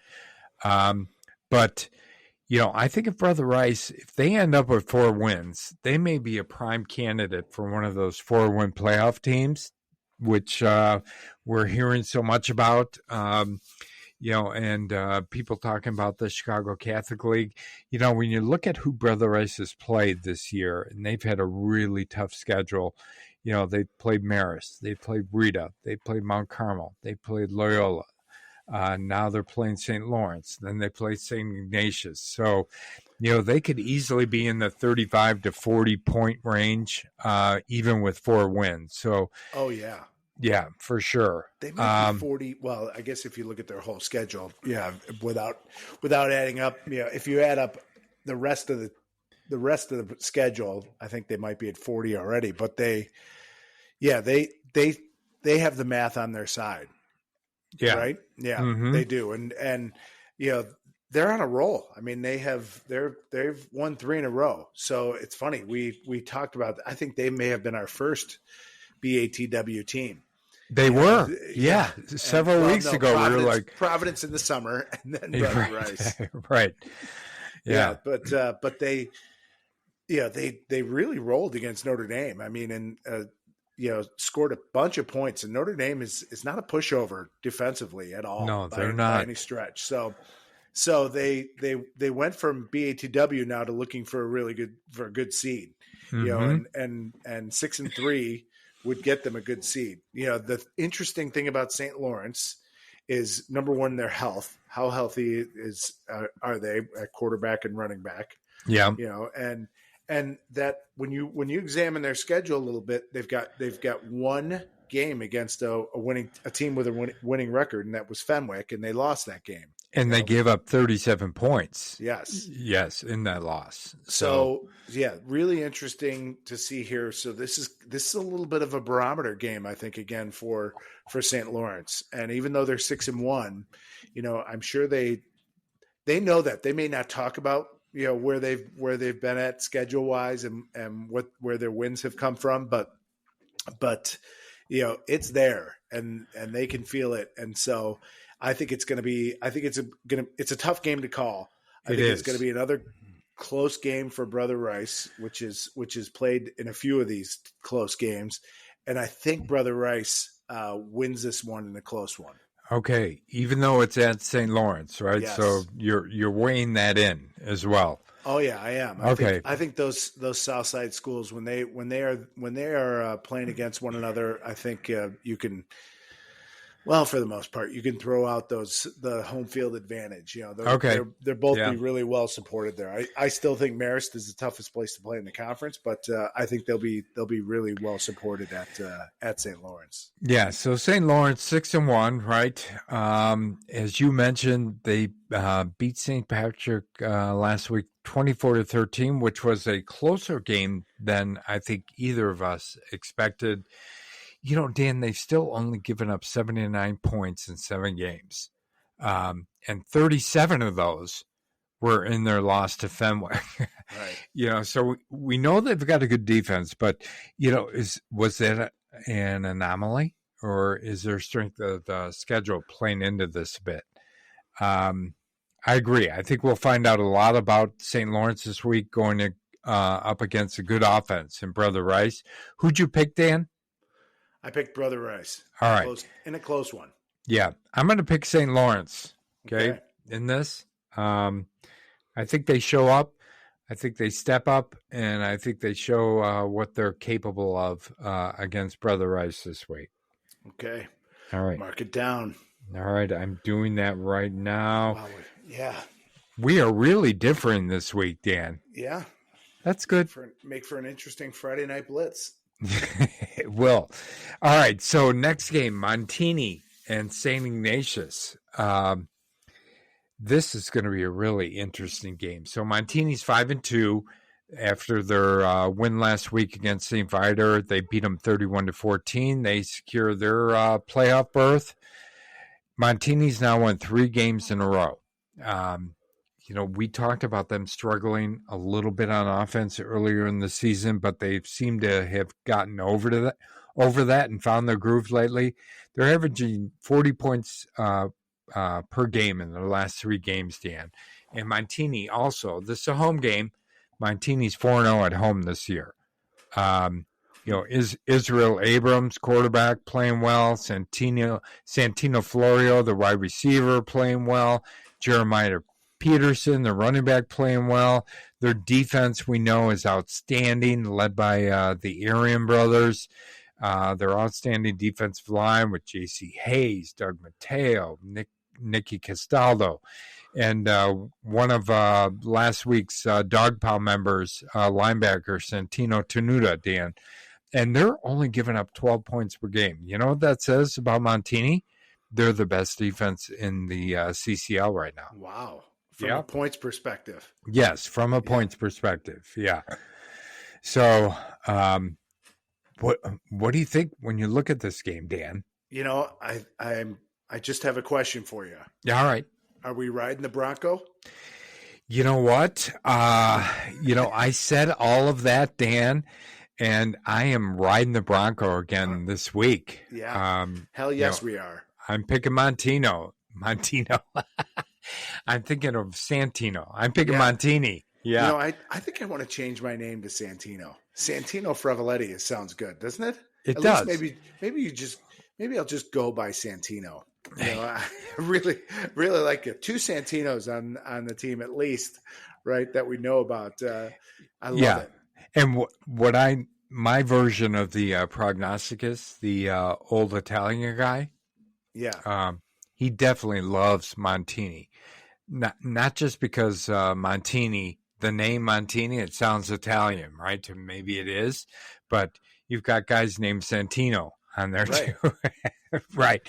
Speaker 1: But I think if Brother Rice, if they end up with 4 wins, they may be a prime candidate for one of those 4-win playoff teams, which we're hearing so much about. And people talking about the Chicago Catholic League. When you look at who Brother Rice has played this year, and they've had a really tough schedule. They played Marist, they played Rita, they played Mt Carmel, they played Loyola. Now they're playing St. Laurence. Then they play St Ignatius. So, they could easily be in the 35 to 40 point range, even with 4 wins. So,
Speaker 2: oh yeah.
Speaker 1: Yeah, for sure.
Speaker 2: They might be 40. Well, I guess if you look at their whole schedule, without adding up, if you add up the rest of the schedule, I think they might be at 40 already. But they have the math on their side.
Speaker 1: Yeah.
Speaker 2: Right. Yeah,
Speaker 1: mm-hmm.
Speaker 2: They do. And they're on a roll. I mean, they've won 3 in a row. So it's funny. We talked about, I think they may have been our first BATW team.
Speaker 1: They were. Yeah. Several weeks ago, we were like
Speaker 2: Providence in the summer and then Brother Rice.
Speaker 1: Right. Yeah.
Speaker 2: But they really rolled against Notre Dame. I mean, and, scored a bunch of points, and Notre Dame is not a pushover defensively at all.
Speaker 1: No, they're not
Speaker 2: by any stretch. So they went from BATW now to looking for a good seed,
Speaker 1: mm-hmm.
Speaker 2: and 6-3 would get them a good seed. The interesting thing about St. Laurence is, number one, their health. How healthy are they at quarterback and running back?
Speaker 1: Yeah.
Speaker 2: And that when you examine their schedule a little bit, they've got one game against a team with a winning record, and that was Fenwick, and they lost that game.
Speaker 1: And they gave up 37 points.
Speaker 2: Yes,
Speaker 1: in that loss.
Speaker 2: So yeah, really interesting to see here. So this is a little bit of a barometer game, I think, again for St. Laurence. And even though they're 6-1, I'm sure they know that. They may not talk about where they've been at schedule wise and where their wins have come from, but it's there and they can feel it. And so I think it's a tough game to call. It's going to be another close game for Brother Rice, which is played in a few of these close games. And I think Brother Rice wins this one in a close one.
Speaker 1: Okay, even though it's at St. Lawrence, right?
Speaker 2: Yes.
Speaker 1: So you're weighing that in as well.
Speaker 2: Oh yeah, I am. I think those South Side schools when they are playing against one another, I think you can. Well, for the most part, you can throw out the home field advantage. They're both be really well supported there. I still think Marist is the toughest place to play in the conference, but I think they'll be really well supported at St. Lawrence.
Speaker 1: Yeah, so St. Lawrence 6-1, right? As you mentioned, they beat St. Patrick last week 24-13, which was a closer game than I think either of us expected. Dan, they've still only given up 79 points in 7 games. And 37 of those were in their loss to Fenwick. Right. So we know they've got a good defense, but, was that an anomaly, or is their strength of the schedule playing into this a bit? I agree. I think we'll find out a lot about St. Lawrence this week going to, up against a good offense in Brother Rice. Who'd you pick, Dan?
Speaker 2: I picked Brother Rice.
Speaker 1: All right.
Speaker 2: In a close one.
Speaker 1: Yeah. I'm going to pick St. Lawrence, okay, in this. I think they show up. I think they step up, and I think they show what they're capable of against Brother Rice this week.
Speaker 2: Okay.
Speaker 1: All right.
Speaker 2: Mark it down.
Speaker 1: All right. I'm doing that right now.
Speaker 2: Wow. Yeah.
Speaker 1: We are really differing this week, Dan.
Speaker 2: Yeah.
Speaker 1: That's good.
Speaker 2: Make for an interesting Friday night blitz.
Speaker 1: It will. All right. So next game, Montini and St Ignatius. This is going to be a really interesting game. So Montini's 5-2 after their win last week against St Viator. They beat them 31-14. They secure their playoff berth. Montini's now won 3 games in a row. We talked about them struggling a little bit on offense earlier in the season, but they seem to have gotten over that and found their groove lately. They're averaging 40 points per game in their last 3 games, Dan. And Montini also, this is a home game. Montini's 4-0 at home this year. Is Israel Abrams, quarterback, playing well. Santino Florio, the wide receiver, playing well. Jeremiah Peterson, the running back, playing well. Their defense, we know, is outstanding, led by the Arian brothers. Their outstanding defensive line with J.C. Hayes, Doug Mateo, Nicky Castaldo, and one of last week's Dog Pound members, linebacker Santino Tenuta, Dan. And they're only giving up 12 points per game. You know what that says about Montini? They're the best defense in the CCL right now.
Speaker 2: Wow. From a points perspective.
Speaker 1: Yes, from a points perspective. Yeah. So, what do you think when you look at this game, Dan?
Speaker 2: I just have a question for you.
Speaker 1: Yeah, all right.
Speaker 2: Are we riding the Bronco?
Speaker 1: You know what? I said all of that, Dan, and I am riding the Bronco again this week.
Speaker 2: Yeah. Hell yes, we are.
Speaker 1: I'm picking Montino. I'm thinking of Santino. I'm picking Montini. Yeah.
Speaker 2: I think I want to change my name to Santino. Santino Frevaletti sounds good, doesn't it?
Speaker 1: It does.
Speaker 2: Maybe I'll just go by Santino. I really, really like it. 2 Santinos on the team at least, right? That we know about. I love it.
Speaker 1: And what I my version of the Prognosticus, the old Italian guy,
Speaker 2: Yeah.
Speaker 1: he definitely loves Montini. Not just because Montini, the name Montini, it sounds Italian, right? Maybe it is, but you've got guys named Santino on there
Speaker 2: Right.
Speaker 1: too, right?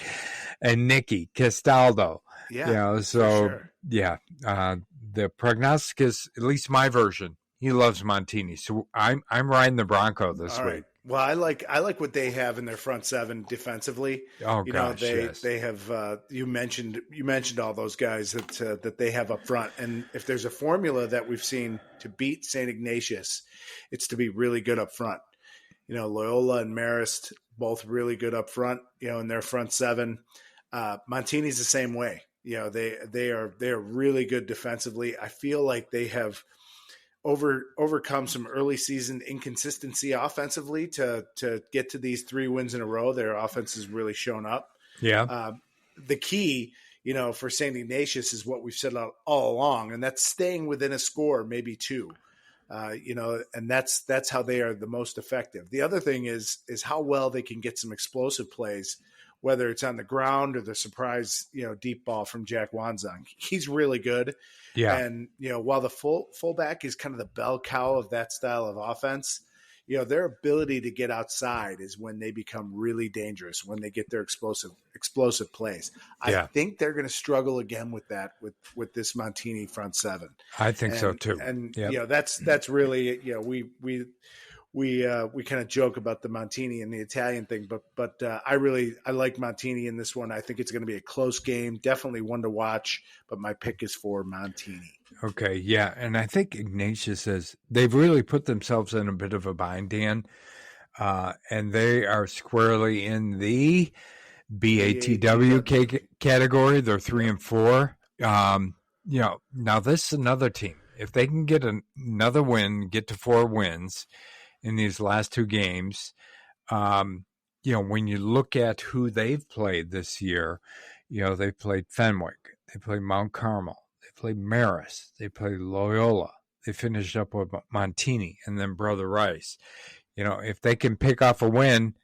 Speaker 1: And Nicky Castaldo,
Speaker 2: Yeah. For
Speaker 1: So
Speaker 2: sure.
Speaker 1: yeah, the Prognosticus, at least my version, he loves Montini. So I'm riding the Bronco this
Speaker 2: All right.
Speaker 1: week.
Speaker 2: Well, I like what they have in their front seven defensively.
Speaker 1: Oh
Speaker 2: You know,
Speaker 1: gosh, yes,
Speaker 2: they have you mentioned all those guys that they have up front, and if there's a formula that we've seen to beat St Ignatius, it's to be really good up front. You know, Loyola and Marist both really good up front. You know, in their front seven. Montini's the same way. You know, they are really good defensively. I feel like they have overcome some early season inconsistency offensively to get to these 3 wins in a row. Their offense has really shown up.
Speaker 1: yeah,
Speaker 2: The key, you know, for St Ignatius is what we've said all along, and that's staying within a score, maybe 2. You know, and that's how they are the most effective. The other thing is how well they can get some explosive plays, whether it's on the ground or the surprise, you know, deep ball from Jack Wanzong. He's really good.
Speaker 1: yeah.
Speaker 2: And, you know, while the fullback is kind of the bell cow of that style of offense, you know, their ability to get outside is when they become really dangerous, when they get their explosive plays. I think they're going to struggle again with that, with this Montini front seven.
Speaker 1: I think so too.
Speaker 2: And,
Speaker 1: yep.
Speaker 2: you know, that's really, you know, we kind of joke about the Montini and the Italian thing, but I like Montini in this one. I think it's going to be a close game, definitely one to watch, but my pick is for Montini.
Speaker 1: Okay, yeah, and I think Ignatius says they've really put themselves in a bit of a bind, Dan, and they are squarely in the BATW category. They're 3 and 4. You know, now this is another team. If they can get another win, get to 4 wins in these last 2 games, you know, when you look at who they've played this year, you know, they played Fenwick, they played Mt Carmel, they played Marist, they played Loyola, they finished up with Montini and then Brother Rice. You know, if they can pick off a win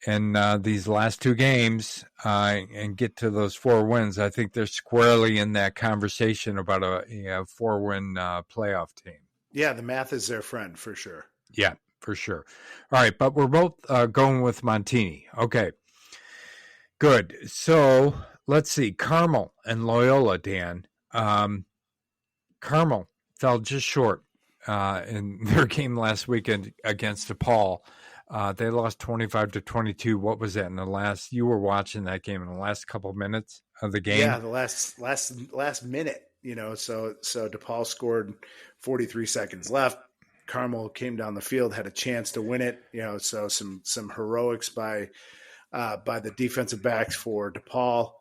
Speaker 1: in these last 2 games and get to those 4 wins, I think they're squarely in that conversation about a 4-win playoff team.
Speaker 2: Yeah, the math is their friend for sure.
Speaker 1: Yeah, for sure. All right, but we're both going with Montini. Okay, good. So let's see, Carmel and Loyola, Dan. Carmel fell just short in their game last weekend against DePaul. They lost 25-22. What was that in the last? You were watching that game in the last couple of minutes of the game.
Speaker 2: Yeah, the last minute. You know, so DePaul scored 43 seconds left. Carmel came down the field, had a chance to win it. You know, so some heroics by the defensive backs for DePaul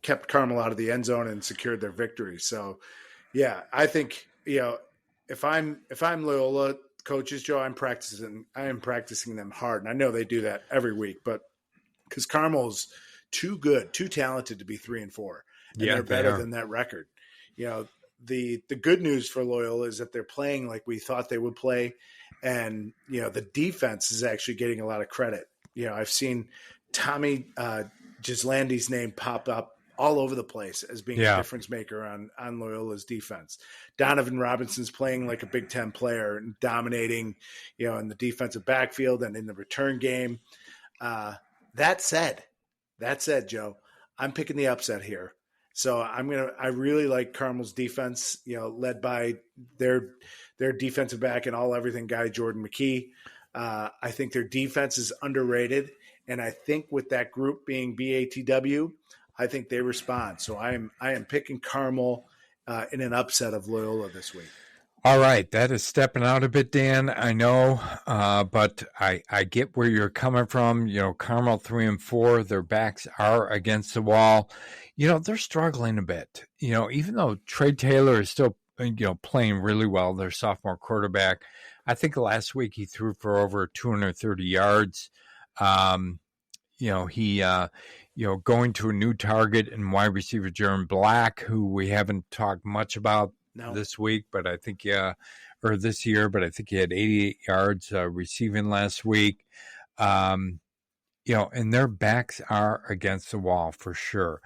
Speaker 2: kept Carmel out of the end zone and secured their victory. So, yeah, I think, you know, if I'm Loyola coaches, Joe, I am practicing them hard, and I know they do that every week, but because Carmel's too good, too talented to be 3 and 4, and they're better than that record. You know, the good news for Loyola is that they're playing like we thought they would play, and you know the defense is actually getting a lot of credit. You know, I've seen Tommy Gislandi's name pop up all over the place as being a difference maker on Loyola's defense. Donovan Robinson's playing like a Big Ten player and dominating, you know, in the defensive backfield and in the return game. That said, Joe, I'm picking the upset here. So I really like Carmel's defense, you know, led by their defensive back and everything guy, Jordan McKee. I think their defense is underrated. And I think with that group being BATW, I think they respond. So I am picking Carmel in an upset of Loyola this week.
Speaker 1: All right, that is stepping out a bit, Dan. I know, but I get where you're coming from. You know, Carmel 3 and 4, their backs are against the wall. You know, they're struggling a bit. You know, even though Trey Taylor is still, you know, playing really well, their sophomore quarterback. I think last week he threw for over 230 yards. You know, he, you know, going to a new target in wide receiver Jeremy Black, who we haven't talked much about this week, but I think, or this year, but I think he had 88 yards receiving last week. And their backs are against the wall for sure.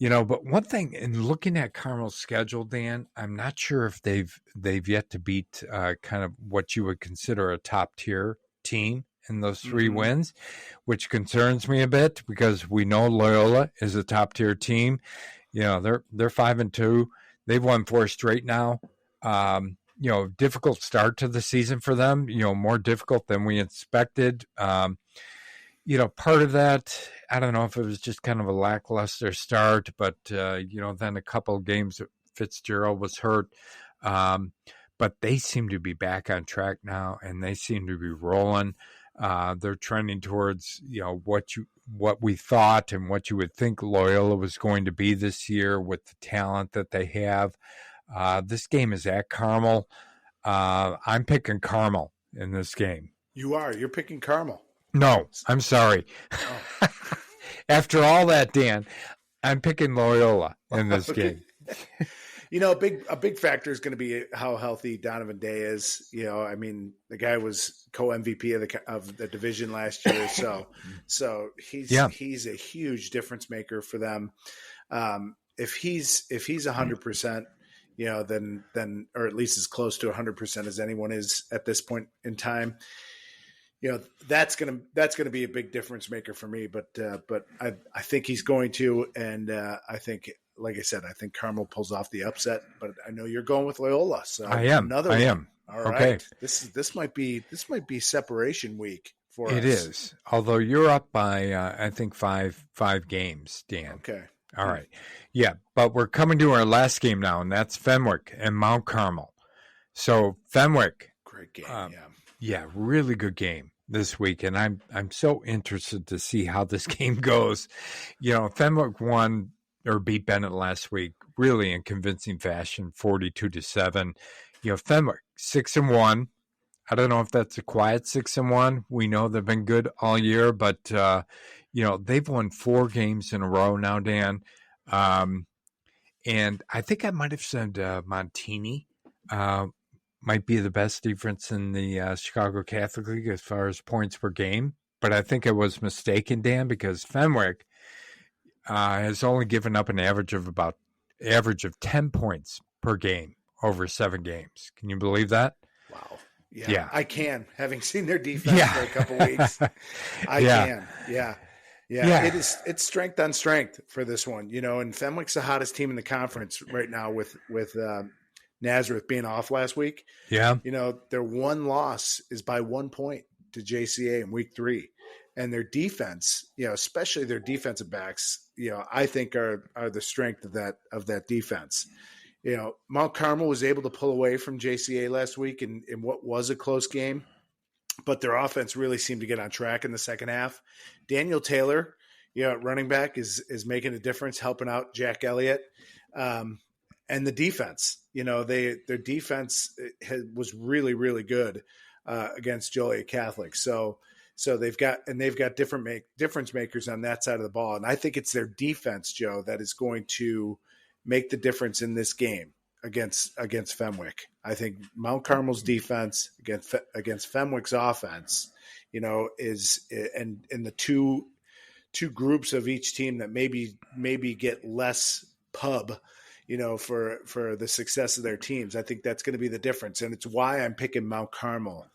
Speaker 1: But one thing in looking at Carmel's schedule, Dan, I'm not sure if they've yet to beat kind of what you would consider a top tier team in those 3 wins, which concerns me a bit because we know Loyola is a top tier team. They're 5-2. They've won 4 straight now. Difficult start to the season for them. More difficult than we expected. Part of that, I don't know if it was just kind of a lackluster start, but, then a couple of games Fitzgerald was hurt. But they seem to be back on track now, and they seem to be rolling. They're trending towards, what we thought and what you would think Loyola was going to be this year with the talent that they have. This game is at Carmel. I'm picking Carmel in this game.
Speaker 2: You are. You're picking Carmel.
Speaker 1: No, I'm sorry. Oh. After all that, Dan, I'm picking Loyola in this game.
Speaker 2: A big factor is going to be how healthy Donovan Day is. The guy was co-MVP of the division last year, so he's a huge difference maker for them. If he's 100%, then or at least as close to 100% as anyone is at this point in time. That's gonna be a big difference maker for me. But I think he's going to, and I think, like I said, I think Carmel pulls off the upset. But I know you're going with Loyola, so
Speaker 1: I am. All right.
Speaker 2: Okay. This might be separation week for us.
Speaker 1: It is. Although you're up by I think five games, Dan.
Speaker 2: Okay.
Speaker 1: All right. Yeah, but we're coming to our last game now, and that's Fenwick and Mount Carmel. So Fenwick,
Speaker 2: great game.
Speaker 1: Yeah, really good game this week, and I'm so interested to see how this game goes. Fenwick won or beat Benet last week, really in convincing fashion, 42-7. Fenwick 6-1. I don't know if that's a quiet 6-1. We know they've been good all year, but they've won 4 games in a row now, Dan. And I think I might have said Montini might be the best defense in the Chicago Catholic League as far as points per game. But I think I was mistaken, Dan, because Fenwick has only given up an average of 10 points per game over 7 games. Can you believe that?
Speaker 2: Wow. Yeah. I can, having seen their defense for a couple weeks. I can. Yeah. It's strength on strength for this one, and Fenwick's the hottest team in the conference right now with Nazareth being off last week.
Speaker 1: Yeah.
Speaker 2: Their one loss is by 1 point to JCA in week 3. And their defense, especially their defensive backs, I think are the strength of that defense. Mount Carmel was able to pull away from JCA last week in what was a close game, but their offense really seemed to get on track in the second half. Daniel Taylor, running back is making a difference, helping out Jack Elliott. And the defense, their defense was really, really good against Joliet Catholic. So they've got difference makers on that side of the ball. And I think it's their defense, Joe, that is going to make the difference in this game against Fenwick. I think Mount Carmel's defense against Fenwick's offense, is and the two groups of each team that maybe get less pub, for the success of their teams. I think that's going to be the difference. And it's why I'm picking Mount Carmel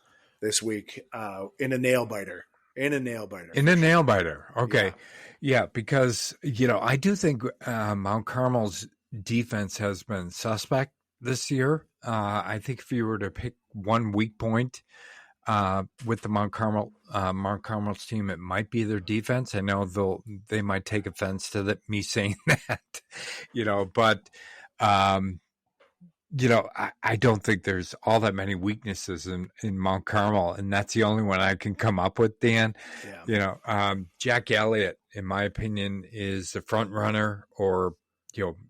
Speaker 2: this week in a nail biter.
Speaker 1: Okay. Yeah, because, I do think Mount Carmel's defense has been suspect this year. I think if you were to pick one weak point with the Mount Carmel's team, it might be their defense. I know they might take offense to me saying that, but I don't think there's all that many weaknesses in Mount Carmel, and that's the only one I can come up with, Dan. Yeah. Jack Elliott, in my opinion, is the front runner, or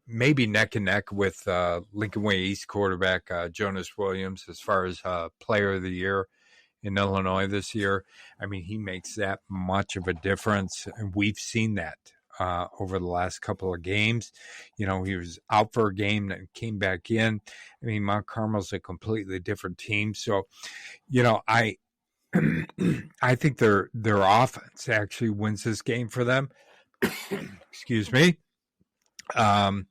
Speaker 1: maybe neck and neck with Lincoln Way East quarterback Jonas Williams as far as player of the year in Illinois this year. I mean, he makes that much of a difference, and we've seen that over the last couple of games. He was out for a game and came back in. I mean, Mount Carmel's a completely different team. So, I I think their offense actually wins this game for them. Excuse me. Even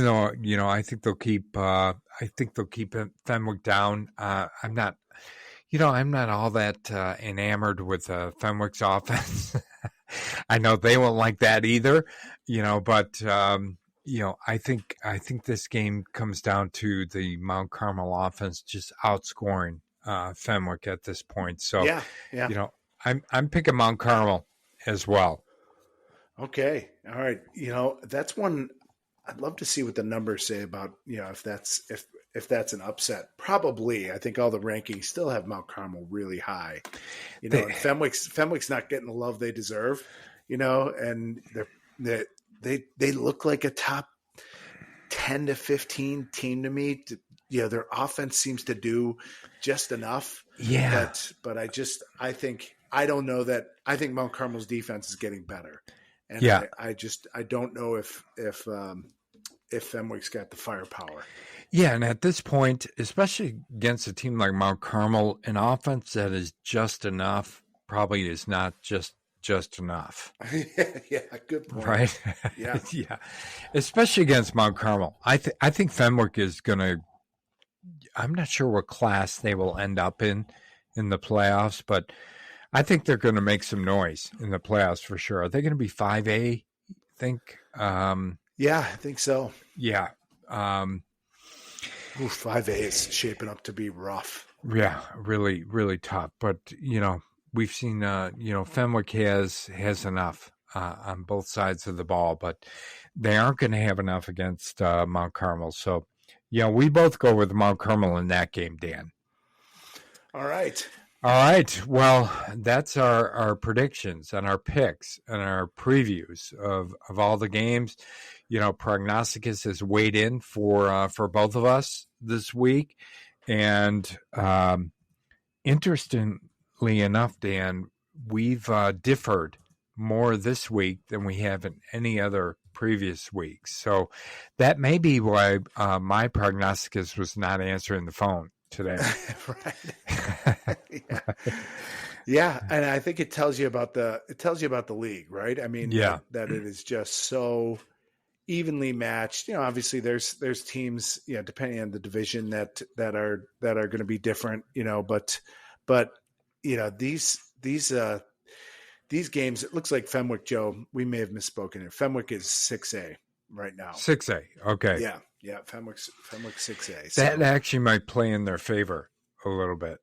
Speaker 1: though I think they'll keep Fenwick down. I'm not all that enamored with Fenwick's offense. I know they won't like that either, but I think this game comes down to the Mount Carmel offense just outscoring Fenwick at this point. So
Speaker 2: yeah.
Speaker 1: I'm picking Mount Carmel as well.
Speaker 2: Okay. All right. That's one I'd love to see what the numbers say about, if that's an upset. Probably. I think all the rankings still have Mount Carmel really high. Fenwick's not getting the love they deserve, and they look like a top 10 to 15 team to me. Their offense seems to do just enough.
Speaker 1: Yeah.
Speaker 2: But I think Mount Carmel's defense is getting better. And
Speaker 1: yeah.
Speaker 2: I don't know if Fenwick's got the firepower.
Speaker 1: Yeah, and at this point, especially against a team like Mount Carmel, an offense that is just enough probably is not just enough.
Speaker 2: Yeah, good point.
Speaker 1: Right?
Speaker 2: Yeah.
Speaker 1: Yeah. Especially against Mount Carmel. I think Fenwick is going to – I'm not sure what class they will end up in the playoffs, but I think they're going to make some noise in the playoffs for sure. Are they going to be 5A, I think?
Speaker 2: Yeah, I think so.
Speaker 1: Yeah.
Speaker 2: 5A is shaping up to be rough.
Speaker 1: Yeah, really, really tough. But, we've seen, Fenwick has enough on both sides of the ball, but they aren't going to have enough against Mount Carmel. So, we both go with Mount Carmel in that game, Dan.
Speaker 2: All right.
Speaker 1: Well, that's our predictions and our picks and our previews of all the games. Prognosticus has weighed in for both of us this week. And interestingly enough, Dan, we've differed more this week than we have in any other previous weeks. So that may be why my Prognosticus was not answering the phone today.
Speaker 2: Right. Yeah. And I think it tells you about the league, right? I mean, that it is just so evenly matched. Obviously there's teams, depending on the division that are going to be different, but these games, it looks like Fenwick, Joe, we may have misspoken here. Fenwick is 6A right now.
Speaker 1: 6A. Okay.
Speaker 2: Yeah. Fenwick's 6A.
Speaker 1: So. That actually might play in their favor a little bit.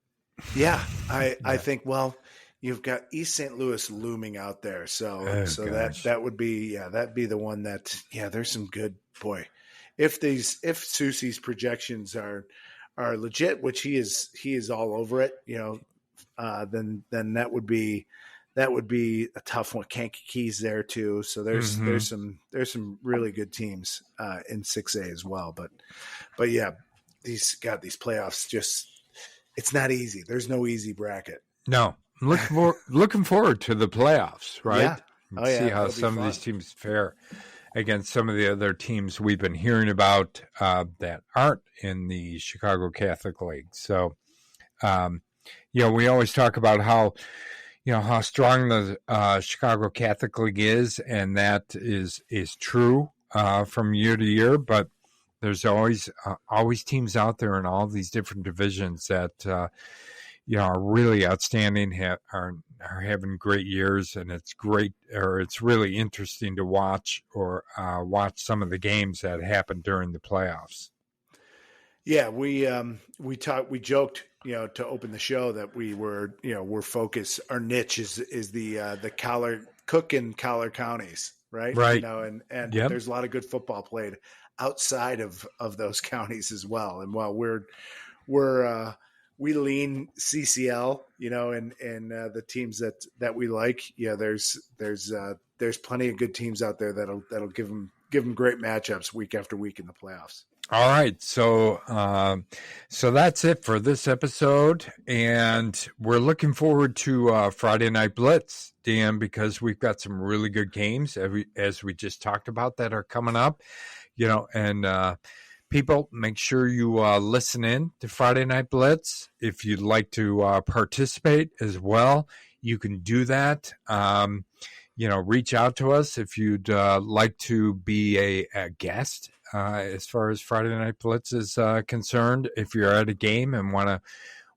Speaker 2: Yeah. I think, well, you've got East St. Louis looming out there. So that would be, that'd be the one that, there's some good, boy. If Susie's projections are legit, which he is all over it, then that would be a tough one. Kankakee's there too. So there's some really good teams in 6A as well. But yeah, these playoffs just, it's not easy. There's no easy bracket.
Speaker 1: No. Looking forward to the playoffs, right?
Speaker 2: Yeah.
Speaker 1: See how some of these teams fare against some of the other teams we've been hearing about that aren't in the Chicago Catholic League. So, we always talk about how strong the Chicago Catholic League is, and that is true from year to year. But there's always teams out there in all these different divisions that are really outstanding, are having great years, and it's really interesting to watch watch some of the games that happen during the playoffs.
Speaker 2: Yeah, we joked, to open the show that we're focused. Our niche is the Cook and Collar counties, right?
Speaker 1: Right.
Speaker 2: And there's a lot of good football played outside of those counties as well. And while we lean CCL, and the teams that we like, there's plenty of good teams out there that'll give them great matchups week after week in the playoffs.
Speaker 1: All right, so that's it for this episode, and we're looking forward to Friday Night Blitz, Dan, because we've got some really good games as we just talked about that are coming up, and people, make sure you listen in to Friday Night Blitz. If you'd like to participate as well, you can do that. Reach out to us if you'd like to be a guest. As far as Friday Night Blitz is concerned, if you're at a game and want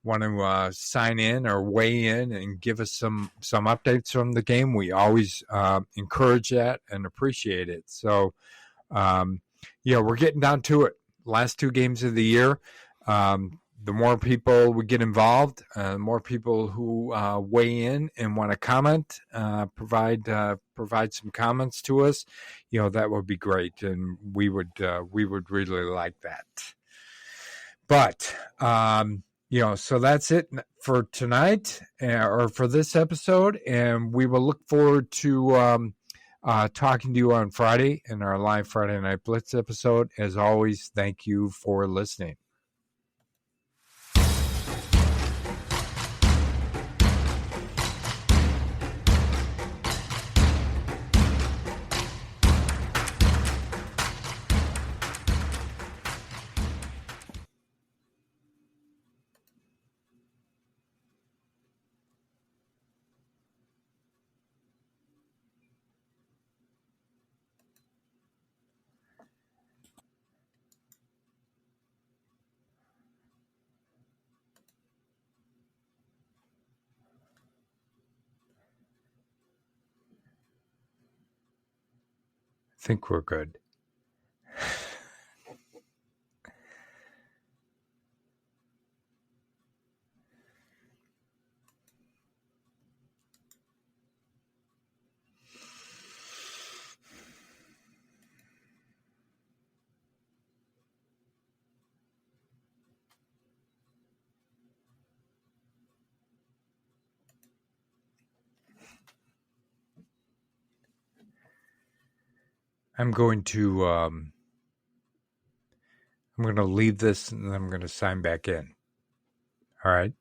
Speaker 1: to sign in or weigh in and give us some updates from the game, we always encourage that and appreciate it. So, we're getting down to it. Last 2 games of the year. The more people we get involved, the more people who weigh in and want to comment, provide some comments to us, that would be great, and we would really like that. But so that's it for tonight or for this episode, and we will look forward to talking to you on Friday in our live Friday Night Blitz episode. As always, thank you for listening. I think we're good. I'm going to leave this and I'm going to sign back in. All right.